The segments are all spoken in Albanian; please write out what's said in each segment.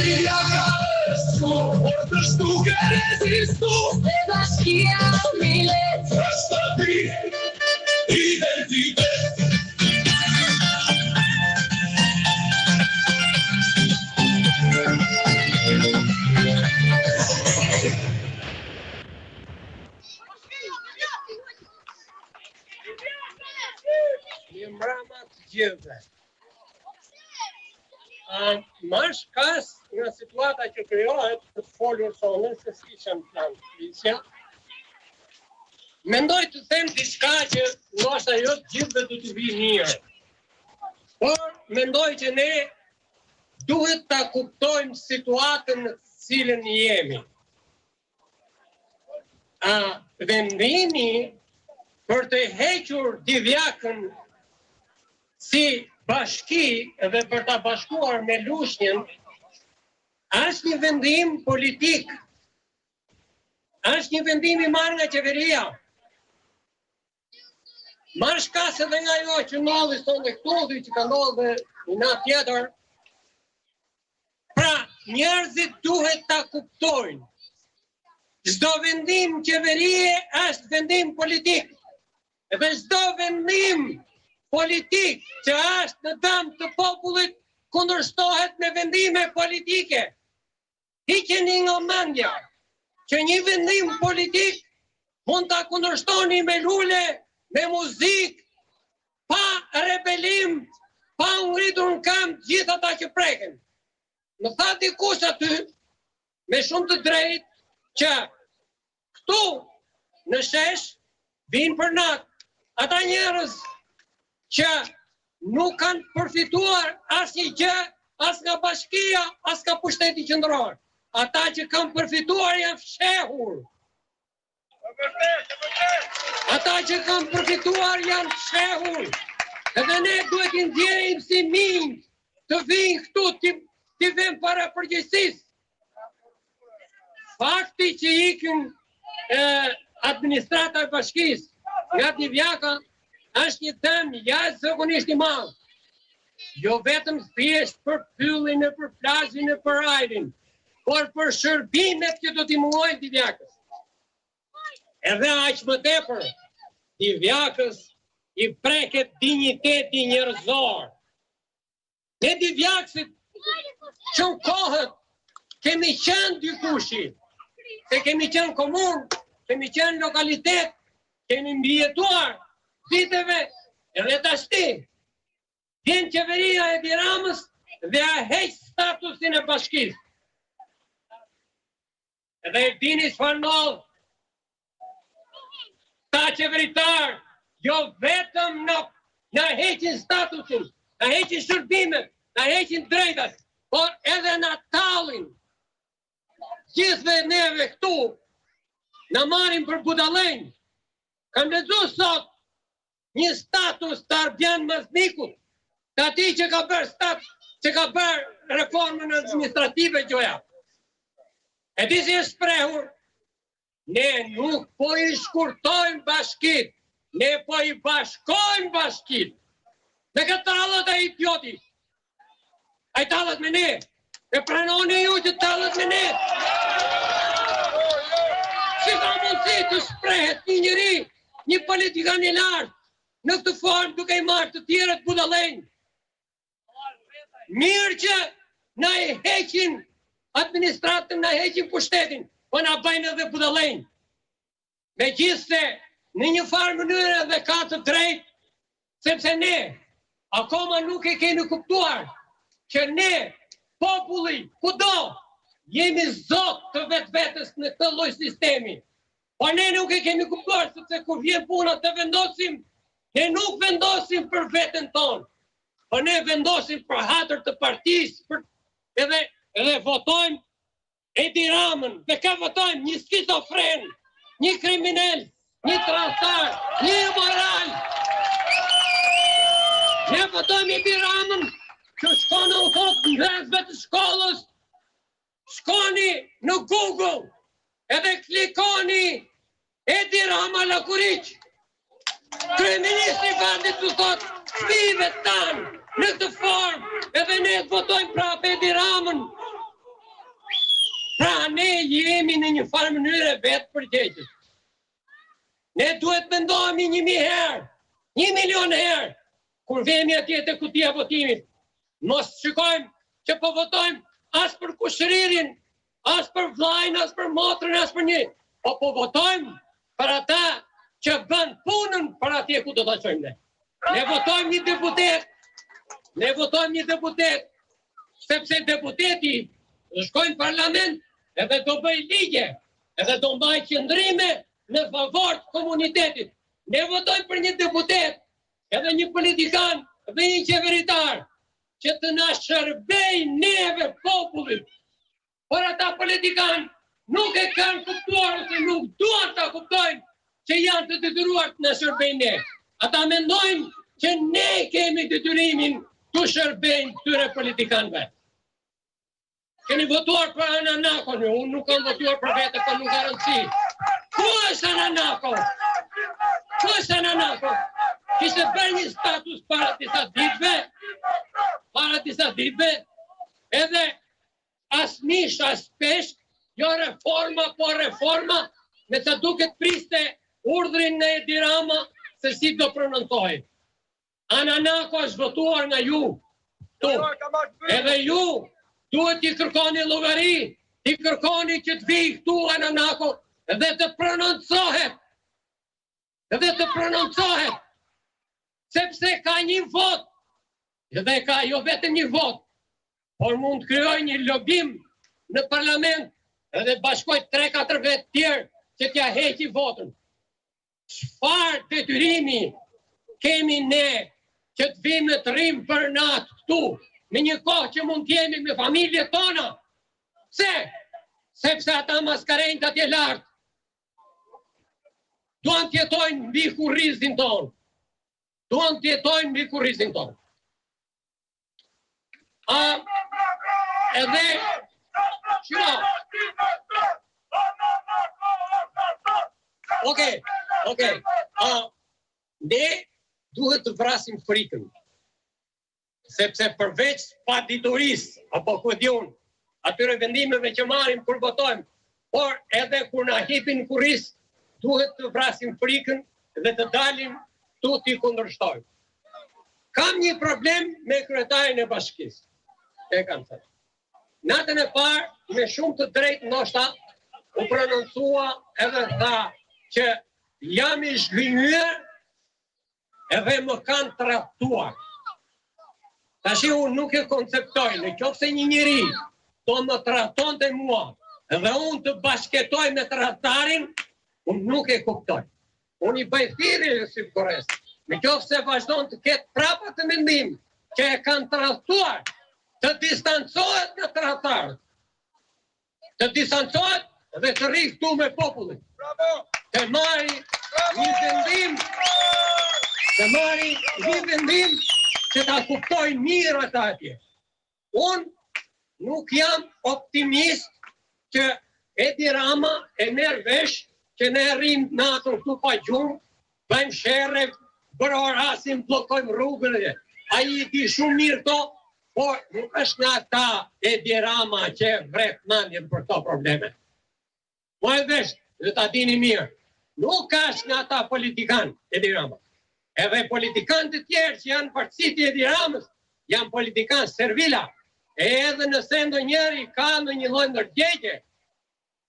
Bashkia ka restu, por të shtu ke rezistu. Dhe bashkia millet është ti identitet. Mbrëma të gjithëve. Më shkas nga situata që krijohet të folur sonë se si që në plan policia. Mendoj të them diçka që ndoshta jo të gjithëve do të vi mirë. Por mendoj që ne duhet ta kuptojmë situatën në të cilën jemi. Vendimi për të hequr Divjakën si bashki dhe për ta bashkuar me Lushnjën është një vendim politik. Është një vendim i marrë nga qeveria. Marrë shkas edhe nga jo që ndodhi sonde këtu dhe që ka ndodhe një natë tjetër. Pra, njerëzit duhet ta kuptojnë. Çdo vendim qeverie është vendim politik. Edhe çdo vendim politik që është në dëm të popullit kundërshtohet me vendime politike. Hiqeni nga mendja që një vendim politik mund ta kundërshtoni me lule, me muzikë, pa rebelim, pa ngritur në këmbë gjithë ata që preken. Më tha dikush aty, me shumë të drejtë, që këtu në shesh vinë për natë ata njerëz që nuk kanë përfituar asnjë gjë, as nga bashkia, as nga pushteti qendror. Ata që kanë përfituar janë fshehur. Ata që kanë përfituar janë fshehur. Edhe ne duhet i ndjejmë si minj të vinë këtu t'i vëmë para përgjegjësisë. Fakti që ikin administrata e bashkisë nga Divjaka është një dëm jashtëzakonisht i madh. Jo vetëm thjesht për pyllin e për plazhin e për ajrin, por për shërbimet që do t'i mullojnë Divjakës. Edhe aq më tepër, Divjakës i preket dinjiteti njerëzor. Ne Divjakësit që në kohët kemi qenë dikushi, se kemi qenë komunë, kemi qenë lokalitet, kemi mbijetuar viteve edhe tashti. Vjen qeveria e Edi Ramës dhe a heq statusin e bashkisë. Edhe e dini çfarë ndodh. Ta qeveritar, jo vetëm na heqin statusin, na heqin shërbimet, na heqin drejtat, por edhe na tallin. Gjithve neve këtu na marrin për budallënj. Kam lexuar sot një status të Ardian Maznikut, të atij që ka bërë reformën administrative gjoja. E di si është shprehur, ne nuk po i shkurtojmë bashkit, ne po i bashkojmë bashkit. Me këtë talët e idioti. A i talët me ne, e pranoni ju që talët me ne. Si ka mundësi të shprehet një njëri, një politikan i lartë, në këtë formë duke i marrë të tjerët budallënj. Mirë që na e heqin administratën, na heqin pushtetin, po na bëjnë edhe budallënj. Megjithse në një farë mënyrë edhe ka të drejtë, sepse ne akoma nuk e kemi kuptuar që ne, populli, kudo, jemi zot të vetvetes në këtë lloj sistemi. Po ne nuk e kemi kuptuar sepse kur vjen puna të vendosim, ne nuk vendosim për veten tonë, po ne vendosim për hatër të partisë, edhe votojmë Edi Ramën, dhe ka votojmë një skizofren, një kriminal, një tradhtar, një imoral. Ne votojmë Edi Ramën, që shkone u thot njerëzve të shkollës, shkoni në Google, edhe klikoni Edi Rama Lakuriq. Kryeministri i vendit të thot, fëmijëve tanë në këtë formë, edhe ne votojmë prapë Edi Ramën. ne jemi në një farë mënyrë vetë përgjegjës. Ne duhet mendohemi 1000 herë, 1 milion herë, kur vemi atje te kutia votimit. Mos shikojmë që po votojmë as për kushëririn, as për vllajën, as për motrën, as për një. Po votojmë për ata që bën punën për atje ku do ta çojmë ne. Ne votojmë një deputet, sepse deputeti shkojnë në parlament edhe do bëj ligje, edhe do mbaj qëndrime në favor të komunitetit. Ne votojmë për një deputet, edhe një politikan, dhe një qeveritar, që të na shërbej neve popullit. Por ata politikan nuk e kanë kuptuar ose nuk duan ta kuptojnë që janë të detyruar të na shërbejnë ne. Ata mendojnë që ne kemi detyrimin të shërbejnë këtyre politikanëve. Keni votuar për Ananakon, unë nuk kam votuar për vete, për nuk garanci. Ku është Ananako? Ku është Ananako? Kishte bërë një status para disa ditëve, edhe as mish, as pesh, jo reforma, po reforma, me sa duket priste urdhrin në Edi Rama se si do prononcohej. Ananako është votuar nga ju, edhe ju duhet t'i kërkoni llogari, t'i kërkoni që t'vijë këtu Ananako edhe të prononcohet, sepse ka një vot, edhe ka jo vetëm një vot, por mund të krijojë një lobim në parlament edhe bashkoj 3-4 vetë tjerë që t'ja heqi votën. Çfarë detyrimi kemi ne që të vimë të rrim për natë këtu, në një kohë që mund t'jemi me familje tona? Pse? Sepse ata maskarejnë të atje lartë. Duan t'jetojnë mbi kurrizin tonë. Edhe, shira. Okej. Ne duhet të vrasim frikën. Sepse përveç paditurisë, apo ku diun, atyre vendimeve që marrim kur votojmë, por edhe kur na hipin kurriz, duhet të vrasim frikën dhe të dalim tu t'i kundërshtojmë. Kam një problem me kryetarin e bashkisë. E kam thënë. Natën e parë, me shumë të drejtë ndoshta, u prononcua edhe tha që jam i zhgënjur edhe më kanë tradhtuar. Tashi unë nuk e konceptoj, në qoftë se një njeri do më trahtonte mua edhe unë të bashketoj me tradhtarin, unë nuk e kuptoj. Unë i bëj thirrje si Korres, në qoftë se vazhdon të ketë prapa të mendim që e kanë tradhtuar, të distancohet nga tradhtarët. Të distancohet dhe të rri këtu me popullin. Të marri një vendim që ta kuptoj mirë ata atje. Unë nuk jam optimist që Edi Rama e merr vesh që ne rrim natën këtu pa gjumë, bëjmë sherre, bërораsim, bllokojmë rrugën e. Ai i di shumë mirë to, por nuk është nga ata Edi Rama që vret mendjen për këto probleme. Po e vesh, dhe ta dini mirë, nuk është nga ata politikan Edi Rama. Edhe politikanë të tjerë që janë partësit i Edi Ramës, janë politikanë servila. Edhe nëse ndonjëri ka në një lloj ndërgjegje,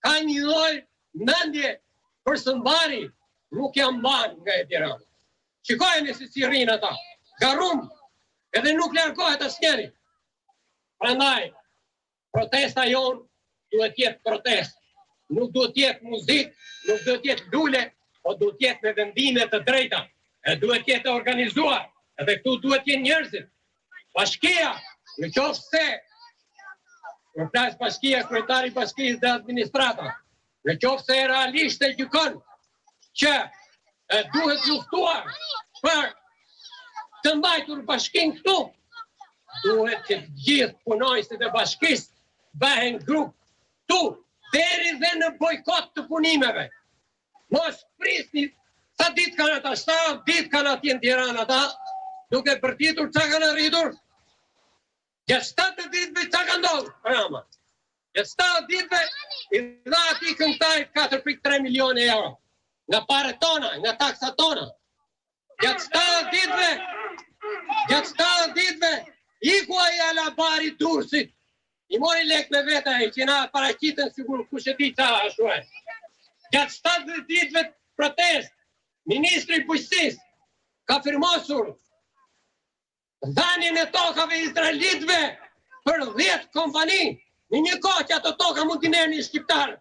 ka një lloj mendje për sëmbari, nuk janë mbanë nga Edi Rama. Shikojeni se si rrinë ata, garrum, edhe nuk largohet asnjëri. Prandaj, protesta jonë duhet jetë protestë. Nuk duhet jetë muzikë, nuk duhet jetë lule, po duhet jetë me vendime të drejta. E duhet jetë organizuar, edhe këtu duhet jenë njerëzit. Bashkia, në qoftë se, në flasë bashkia, kryetari bashkisë dhe administrata, në qoftë se realisht e gjykon që duhet luftuar për të mbajtur bashkin këtu, duhet që të gjithë punojësit e bashkisë bëhen grup këtu, deri dhe në bojkot të punimeve. Mos prisni. Sa ditë kanë ata, 7 ditë kanë atje në Tiranë ata, duke përtitur çka kanë arritur. Gjatë 7 ditëve çka ka ndodhur, Rama. Gjatë 7 ditëve i dha ati këngëtarit 4.3 milione euro. Nga pare tona, nga taksa tona. Gjatë 7 ditëve, iku aji Alabari Durrësit. I mori lek me veta e që na paraqitën sigur kush e di qa ashtu e. Gjatë 7 ditëve protest, Ministri i Bujqësisë ka firmosur dhanin e tokave izraelitëve për 10 kompani. Në një kohë që ato toka mund t'i merrnin një shqiptarë.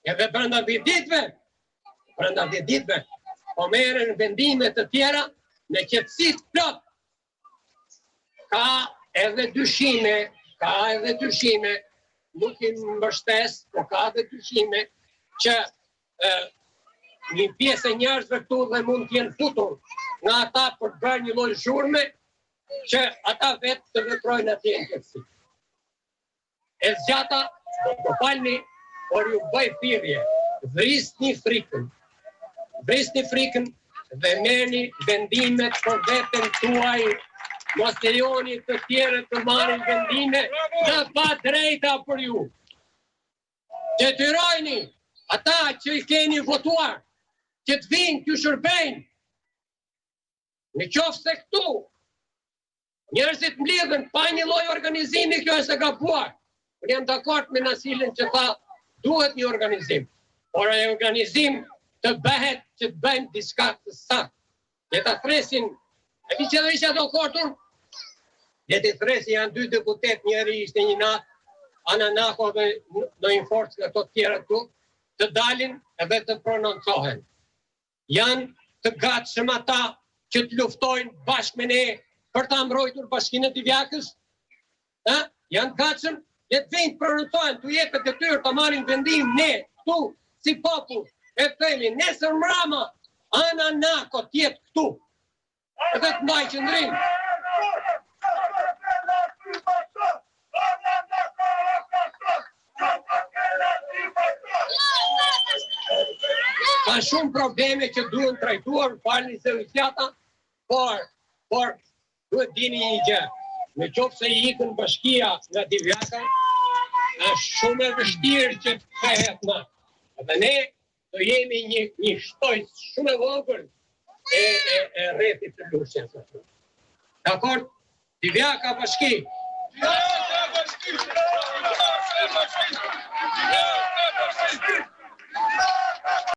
Edhe brenda 10 ditëve, po merren vendime të tjera në qetësi plot. Ka edhe dyshime, nuk i mbështes, po ka edhe dyshime që një pjesë e njerëzve këtu dhe mund t'jenë futur nga ata për të bërë një lloj zhurme që ata vetë të veprojnë atje në qetësi. E zgjata, do falni, por ju bëj thirrje, vrisni frikën dhe merrni vendimet për veten tuaj, mos lejoni të tjerët të marrin vendime të padrejta për ju. Detyrojni ata që i keni votuar, që të vinë t'ju shërbejnë. Në qoftë se këtu njerëzit mblidhen pa një lloj organizimi, kjo është e gabuar. Unë jam dakord me Nasilin që tha duhet një organizim, por e organizim të bëhet që të bëjmë diçka të saktë. Le ta thresin, e di që do isha dokortur? Le të thresin janë 2 deputet, njëri ishte një natë, Ananako dhe në një forcë nga të tjera këtu, të dalin edhe të prononcohen. Janë të gatshëm ata që të luftojnë bashkë me ne për ta mbrojtur Bashkinë e Divjakës? Janë të gatshëm? Le të vinë të prononcohen, t'u jepet detyrë të marrin vendim ne, këtu, si popull, e themi, nesër mbrëmë, Ananako t'jetë këtu, edhe të mbaj qëndrim. Ka shumë probleme që duhen trajtuar, falni se u qata, por duhet dini një gjë. Në qoftë se i ikën bashkia nga Divjaka, është shumë e vështirë që të kthehet më. Dhe ne do jemi një shtojtë shumë e vogël e rrethit të Lushnjës. Dakor? Divjaka bashki.